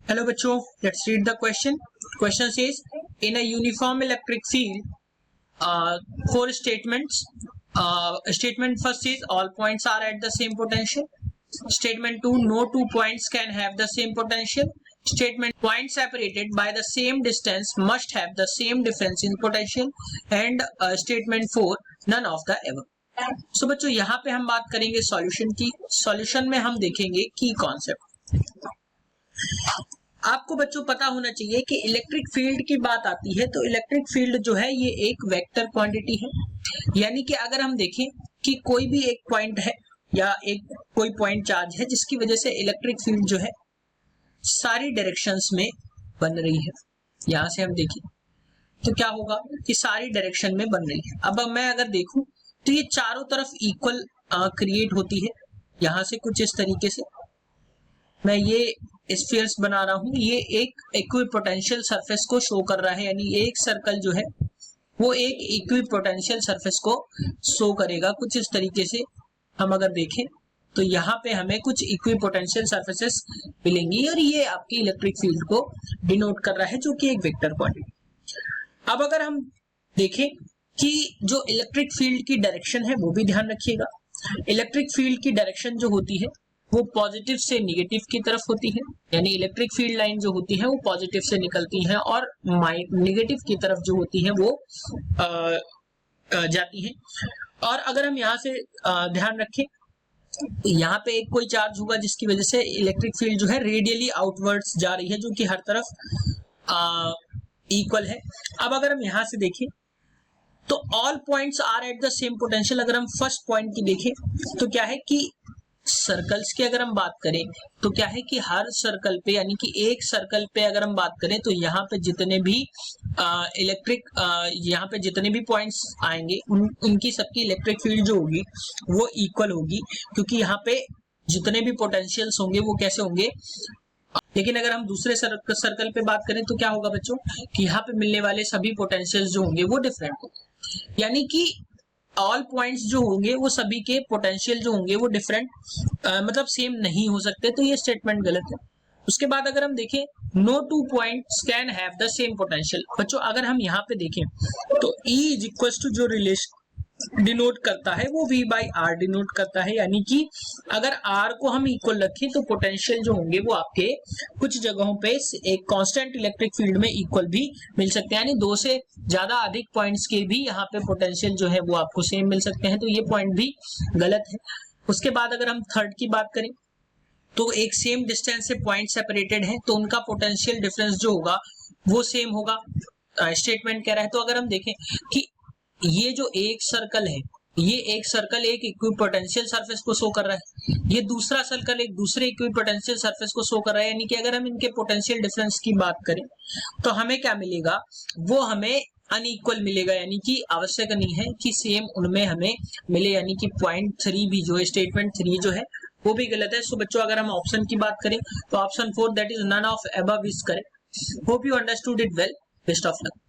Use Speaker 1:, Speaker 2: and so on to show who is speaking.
Speaker 1: Hello बच्चों, let's read the question. Question says, in a uniform electric field, four statements. Statement first is all points are at the same potential. Statement 2, no two points can have the same potential. Statement points separated by the same distance must have the same difference in potential. And statement 4, none of the above. So बच्चों यहाँ पे हम बात करेंगे solution की. Solution में हम देखेंगे की कॉन्सेप्ट. आपको बच्चों पता होना चाहिए कि इलेक्ट्रिक फील्ड की बात आती है तो इलेक्ट्रिक फील्ड जो है ये एक वेक्टर क्वांटिटी है. यानी कि अगर हम देखें कि कोई भी एक पॉइंट है या एक कोई पॉइंट चार्ज है जिसकी वजह से इलेक्ट्रिक फील्ड जो है सारी डायरेक्शंस में बन रही है. यहां से हम देखें तो क्या होगा कि सारी डायरेक्शन में बन रही है. अब मैं अगर देखूं तो ये चारों तरफ इक्वल क्रिएट होती है. यहां से कुछ इस तरीके से मैं ये स्फीयर्स बना रहा हूं. ये एक इक्विपोटेंशियल सरफेस को शो कर रहा है. यानी एक सर्कल जो है वो एक इक्विपोटेंशियल सरफेस को शो करेगा. कुछ इस तरीके से हम अगर देखें तो यहाँ पे हमें कुछ इक्विपोटेंशियल सरफेसेस मिलेंगी और ये आपकी इलेक्ट्रिक फील्ड को डिनोट कर रहा है जो कि एक वेक्टर क्वांटिटी. अब अगर हम देखें कि जो इलेक्ट्रिक फील्ड की डायरेक्शन है वो भी ध्यान रखिएगा. इलेक्ट्रिक फील्ड की डायरेक्शन जो होती है वो पॉजिटिव से निगेटिव की तरफ होती है. यानी इलेक्ट्रिक फील्ड लाइन जो होती है वो पॉजिटिव से निकलती है और निगेटिव की तरफ जो होती है वो जाती है. और अगर हम यहाँ से ध्यान रखें यहाँ पे एक कोई चार्ज होगा जिसकी वजह से इलेक्ट्रिक फील्ड जो है रेडियली आउटवर्ड्स जा रही है जो कि हर तरफ इक्वल है. अब अगर हम यहाँ से देखें तो all points are at the same potential. अगर हम फर्स्ट पॉइंट की देखें तो क्या है कि सर्कल्स की अगर हम बात करें तो क्या है कि हर सर्कल पे यानी कि एक सर्कल पे अगर हम बात करें तो यहाँ पे जितने भी यहाँ पे जितने भी पॉइंट्स आएंगे उनकी सबकी इलेक्ट्रिक फील्ड जो होगी वो इक्वल होगी क्योंकि यहाँ पे जितने भी पोटेंशियल्स होंगे वो कैसे होंगे. लेकिन अगर हम दूसरे सर्कल पे बात करें तो क्या होगा बच्चों कि यहाँ पे मिलने वाले सभी पोटेंशियल्स जो होंगे वो डिफरेंट होंगे. यानी कि ऑल पॉइंट्स जो होंगे वो सभी के पोटेंशियल जो होंगे वो डिफरेंट मतलब सेम नहीं हो सकते. तो ये स्टेटमेंट गलत है. उसके बाद अगर हम देखें no two points can have the same potential. बच्चों अगर हम यहाँ पे देखें तो E इज इक्वल टू जो रिलेशन डिनोट करता है वो V बाई आर डिनोट करता है. यानी कि अगर R को हम इक्वल रखें तो पोटेंशियल जो होंगे वो आपके कुछ जगहों पे एक कांस्टेंट इलेक्ट्रिक फील्ड में इक्वल भी मिल सकते हैं. यानी दो से ज्यादा अधिक पॉइंट्स के भी यहाँ पे पोटेंशियल जो है वो आपको सेम मिल सकते हैं. तो ये पॉइंट भी गलत है. उसके बाद अगर हम थर्ड की बात करें तो एक सेम डिस्टेंस से पॉइंट सेपरेटेड है तो उनका पोटेंशियल डिफरेंस जो होगा वो सेम होगा. स्टेटमेंट कह रहा है. तो अगर हम देखें कि ये जो एक सर्कल है ये एक सर्कल एक इक्विपोटेंशियल सरफेस को शो कर रहा है. ये दूसरा सर्कल एक दूसरे इक्विपोटेंशियल सरफेस को शो कर रहा है. यानी कि अगर हम इनके पोटेंशियल डिफरेंस की बात करें तो हमें क्या मिलेगा वो हमें अनइक्वल मिलेगा. यानी कि आवश्यक नहीं है कि सेम उनमें हमें मिले. यानी कि पॉइंट 3 भी जो है स्टेटमेंट 3 जो है वो भी गलत है. सो बच्चों अगर हम ऑप्शन की बात करें तो option 4 that is none of above is correct. Hope you understood it well. Best of luck.